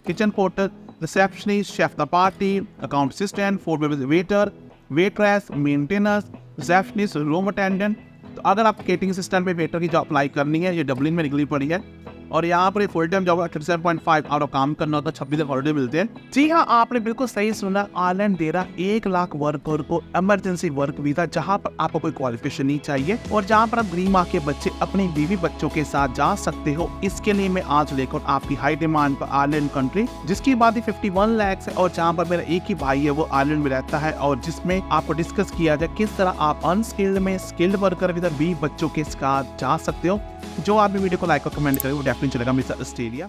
Kitchen porter, receptionist, chef the party, account assistant, food waiter, waitress, maintenance, receptionist, room attendant. तो अगर आप catering assistant पे waiter की job apply करनी है, ये डब्लिन में निकली पड़ी है और यहाँ पर फुल टाइम जॉब 37.5 आवर काम करना होता है, 26 दिन हॉलिडे मिलते हैं। जी हाँ, आपने बिल्कुल सही सुना, आयरलैंड दे रहा 1 लाख वर्कर को इमरजेंसी वर्क वीजा, जहाँ पर आपको कोई क्वालिफिकेशन नहीं चाहिए और जहाँ पर आप गरीब माँ के बच्चे अपनी बीवी बच्चों के साथ जा सकते हो। इसके लिए मैं आज लेकर आपकी हाई डिमांड पर आयरलैंड कंट्री, जिसकी आबादी 51 लाख है और जहाँ पर मेरा एक ही भाई है वो आयरलैंड में रहता है, और जिसमें आपको डिस्कस किया जाए किस तरह आप अनस्किल्ड में स्किल्ड वर्कर विद बीवी बच्चों के साथ जा सकते हो। जो आदमी वीडियो को लाइक और कमेंट करे वो डेफिनेटली चलेगा mister Australia.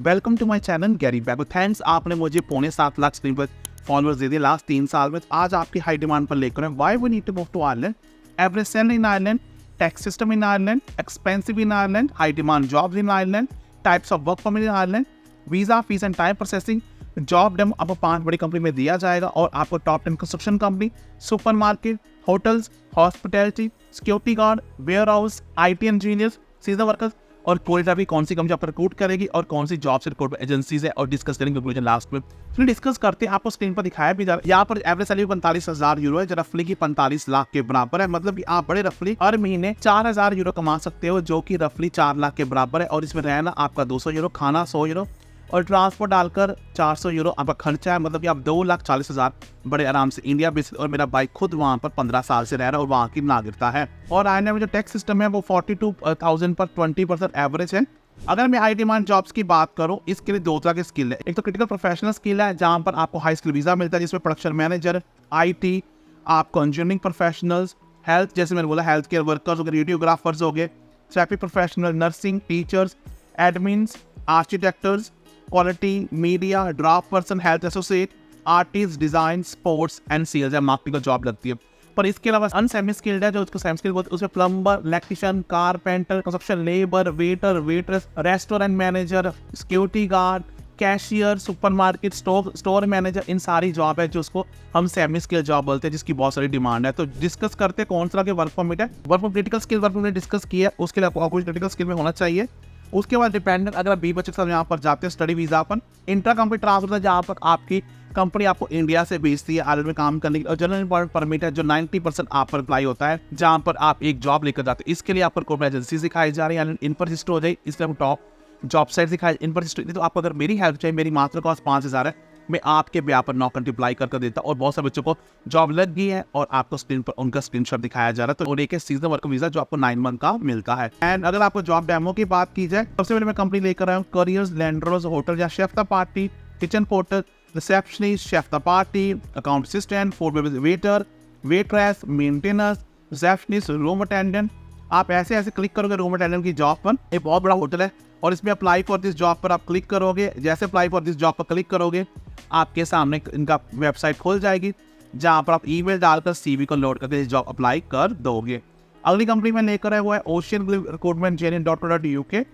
Welcome to my channel Gary बैगो। थैंक्स, आपने मुझे 7.25 लाख स्क्रीन पर फॉलोअर्स दे दिए लास्ट 3 साल में। आज आपकी हाई डिमांड पर लेकर हैं why we need to move to Ireland, average salary in Ireland, tax system in Ireland, expensive in Ireland, high demand jobs in Ireland, types of work permit in Ireland, visa fees and time processing. Job demo आपको 5 बड़ी company में दिया जाएगा और आपको top 10 construction company, supermarket, hotels, hospitality, security guard, warehouse, IT engineers, seasonal workers और कोरिटा भी कौन सी कंपनी आपको रिक्रूट करेगी और कौन सी जॉब से रिक्रूट एजेंसीज है और डिस्कस करेंगे कंक्लूजन लास्ट में। फिर डिस्कस करते हैं, आपको स्क्रीन पर दिखाया भी जा रहा है। यहाँ पर एवरेज सैलरी 45,000 यूरो है, जो रफली की 45 लाख के बराबर है। मतलब कि आप बड़े रफली हर महीने 4,000 यूरो कमा सकते हो, जो कि रफली 4 लाख के बराबर है। और इसमें रहना आपका 200 यूरो, खाना 100 यूरो और ट्रांसपोर्ट डालकर 400 यूरो आपका खर्चा है। मतलब कि आप 2,40,000 बड़े आराम से इंडिया बेस। और मेरा भाई खुद वहाँ पर 15 साल से रह रहा है और वहाँ की नागरिकता है। और आईएनए में जो टैक्स सिस्टम है वो 42,000 पर 20% एवरेज है। अगर मैं हाई डिमांड जॉब्स की बात करूं, इसके लिए 2 तरह के स्किल है। एक तो क्रिटिकल प्रोफेशनल स्किल है, जहां पर आपको हाई स्किल वीजा मिलता है, जिसमें प्रोडक्शन मैनेजर, IT, आपको इंजीनियरिंग प्रोफेशनल्स, हेल्थ, जैसे मैंने बोला हेल्थ केयर वर्कर्स हो गए, रेडियोग्राफर्स हो गए, traffic professional, nursing, teachers, admins, architects, quality, media, draft person, health associate, artist, design, sports and sales या मार्केटिंग का जॉब लगती है। पर इसके अलावा अनसेमी स्किल्ड है, जो उसको सेमी स्किल्ड बोलते हैं, उसमें plumber, electrician, carpenter, construction labour, waiter, waitress, restaurant manager, security guard, cashier, supermarket, store manager, इन सारी जॉब है जो उसको हम सेमी स्किल जॉब बोलते हैं, जिसकी बहुत सारी डिमांड है। तो डिस्कस करते हैं कौन सा के वर्क परमिट है। Work permit critical skill work permit discuss किया, उसके लिए आपको कुछ क्रिटिकल स्किल में होना चाहिए। उसके बाद डिपेंडेंट, अगर आप बीवी बच्चे के साथ यहाँ पर जाते हैं स्टडी वीजा पर, इंट्रा कंपनी ट्रांसफर है, जहाँ पर आपकी कंपनी आपको इंडिया से भेजती है आयरलैंड में काम करने के लिए। और जनरल इंपॉर्टेंट परमिट है, जो 90% आप पर अप्लाई होता है, जहाँ पर आप एक जॉब लेकर जाते हैं। इसके लिए आप पर कॉर्पोरेट एजेंसी दिखाई जा रही है, इन पर रजिस्टर हो जाए, इसलिए हम टॉप जॉब साइट दिखाई इन पर रजिस्टर। तो आपको अगर मेरी हेल्प चाहिए, मेरी मात्र कॉस्ट 5,000 है, मैं आपके ब्याह पर 9 घंटे अप्लाई कर देता और बहुत सारे बच्चों को जॉब लग गई है और आपको स्क्रीन पर उनका स्क्रीनशॉट दिखाया जा रहा है। तो और एक सीजन वर्क वीजा जो आपको 9 मंथ का मिलता है। एंड अगर आपको जॉब डेमो की बात की जाए, सबसे पहले मैं कंपनी लेकर आया हूँ करियर्स लैंड्रोज होटल या chef the party, kitchen porter, receptionist, chef the party, account assistant, food waiter, waitress, maintenance, receptionist, room attendant. आप ऐसे ऐसे क्लिक करोगे रूम अटेंडेंट की जॉब पर। एक बहुत बड़ा होटल है और इसमें अप्लाई फॉर दिस जॉब पर आप क्लिक करोगे। जैसे अप्लाई फॉर दिस जॉब पर क्लिक करोगे, आपके सामने इनका वेबसाइट खोल जाएगी, जहां पर आप ईमेल डालकर CV को लोड करके जॉब अप्लाई कर दोगे। अगली कंपनी में लेकर आया हुआ है ओशियन रिक्रूटमेंट .co.uk,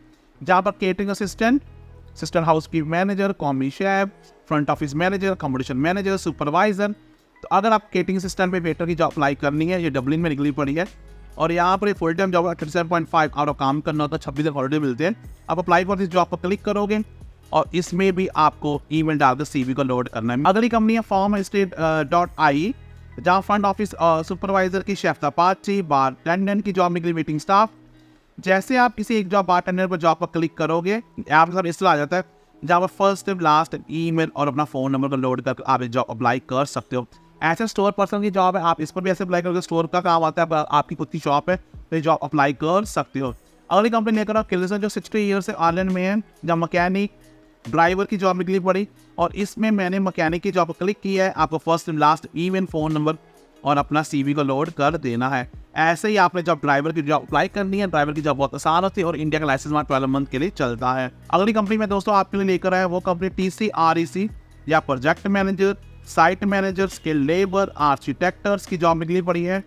जहां पर catering assistant, assistant housekeeping manager, commis chef, front office manager, accommodation manager, supervisor. तो अगर आप केटरिंग असिस्टेंट पे वेटर की जॉब अप्लाई करनी है, ये डब्लिन में निकली पड़ी है और यहाँ पर फुल टाइम जॉब 37.5 आवर काम करना होता है, 26 दिन हॉलिडे मिलते हैं। आप अप्लाई फॉर दिस जॉब पर क्लिक करोगे और इसमें भी आपको ईमेल डालकर CV को लोड करना है। अगली कंपनी है farmestate.ie, जहाँ फ्रंट ऑफिस सुपरवाइजर की, शेफ द पार्टी, बार टेंडेंट की जॉब निकली, वेटिंग स्टाफ। जैसे आप किसी एक जॉब बार टेंडेंट पर जॉब पर क्लिक करोगे, आपके साथ इसलिए आ जाता है जहाँ पर फर्स्ट लास्ट ईमेल और अपना फ़ोन नंबर को लोड करके आप जॉब अप्लाई कर सकते हो। ऐसे स्टोर पर्सन की जॉब है, आप इस पर भी ऐसे अप्लाई करोगे। स्टोर का काम आता है, आपकी खुद की शॉप है, तो ये जॉब अप्लाई कर सकते हो। अगली कंपनी लेकर किल्सन, जो 60 ईयर से आयरलैंड में है, जहाँ मैकेनिक ड्राइवर की जॉब निकली पड़ी और इसमें मैंने मैकेनिक की जॉब पर क्लिक किया है। आपको first last email, phone number और अपना CV को लोड कर देना है। ऐसे ही आपने जब ड्राइवर की जॉब अप्लाई करनी है, ड्राइवर की जॉब बहुत आसान होती है और इंडिया का लाइसेंस 12 मंथ के लिए चलता है। अगली कंपनी में दोस्तों आपके लिए लेकर आए वो कंपनी TCREC, या project manager, site manager, skill labour, architects की जॉब निकली पड़ी है।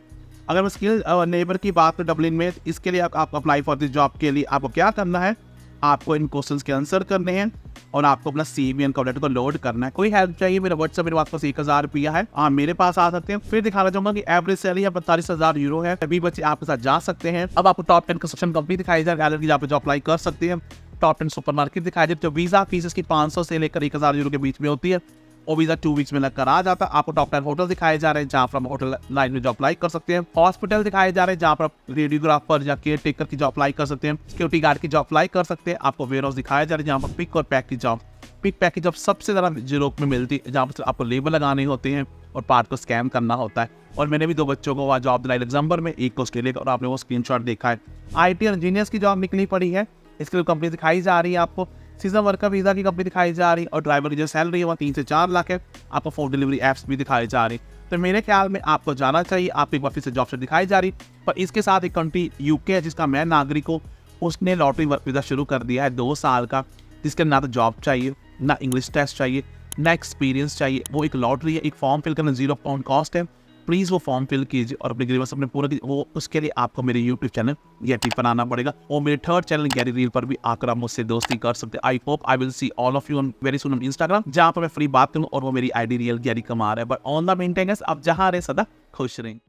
अगर मैं स्किल लेबर की बात करूं डब्लिन में, इसके लिए आप अप्लाई फॉर दिस जॉब के लिए आपको क्या करना है, आपको इन क्वेश्चंस के आंसर करने हैं और आपको अपना CV एंड कवर लेटर को लोड करना है। कोई हेल्प चाहिए, मेरा व्हाट्सएप मेरे पास 1000 रुपया है, आप मेरे पास आ सकते हैं। फिर दिखाना चाहूंगा कि एवरेज सैलरी 45,000 यूरो है। सभी बच्चे आपके साथ जा सकते हैं। अब आपको टॉप 10 कंस्ट्रक्शन कंपनी दिखाई जाए, जहाँ पे जॉब अप्लाई कर सकते हैं। टॉप 10 सुपरमार्केट दिखाया जाए। जो वीज़ा फीस इसकी 500 से लेकर 1000 यूरो के बीच में होती है, और वीज़ा 2 वीक्स में लगकर आ जाता है। आपको टॉप 10 होटल दिखाए जा रहे हैं जहाँ पर आप होटल लाइन में जॉब अप्लाई कर सकते हैं। हॉस्पिटल दिखाए जा रहे हैं जहाँ पर आप रेडियोग्राफर या केयर टेकर की जॉब अप्लाई कर सकते हैं। सिक्योरिटी गार्ड की जॉब अप्लाई कर सकते हैं। आपको वेयर हाउस दिखाया जा रहा है जहाँ पर पिक और पैक की जॉब सबसे ज़्यादा यूरोप में मिलती है, जहाँ पर आपको लेबल लगाने होते हैं और पार्ट को स्कैन करना होता है। और मैंने भी 2 बच्चों को वहाँ जॉब दिलाई लग्जमबर्ग में, एक को ऑस्ट्रेलिया का, और आपने वो स्क्रीनशॉट देखा है। IT इंजीनियर्स की जॉब निकली पड़ी है, इसके लिए कंपनी दिखाई जा रही है। आपको सीजन वर्कर वीज़ा की कंपनी दिखाई जा रही है, और ड्राइवर की जो सैलरी है वह 3 से 4 लाख है। आपको फूड डिलीवरी ऐप्स भी दिखाई जा रही। तो मेरे ख्याल में आपको जाना चाहिए। आपको एक बार फिर से जॉब से दिखाई जा रही, पर इसके साथ एक कंट्री UK है जिसका मैं नागरिक हूँ, उसने लॉटरी वर्क वीज़ा शुरू कर दिया है 2 साल का, जिसके ना तो जॉब चाहिए, ना इंग्लिश टेस्ट चाहिए, ना एक्सपीरियंस चाहिए। वो एक लॉटरी है, एक फॉर्म फिल करना 0 पाउंड कॉस्ट है। प्लीज़ वो फॉर्म फिल कीजिए और अपने ग्रीवेंस अपने पूरा कीजिए। वो उसके लिए आपको मेरे यूट्यूब चैनल गैरी पर आना पड़ेगा, और मेरे 3rd चैनल गैरी रील पर भी आकर आप मुझसे दोस्ती कर सकते हैं। I hope I will see all of you on very soon on Instagram, जहाँ पर मैं फ्री बात करूँ और वो मेरी ID रियल गैरी कमार है। बट ऑन द मेंटेनेंस आप जहाँ रहे सदा खुश रहें।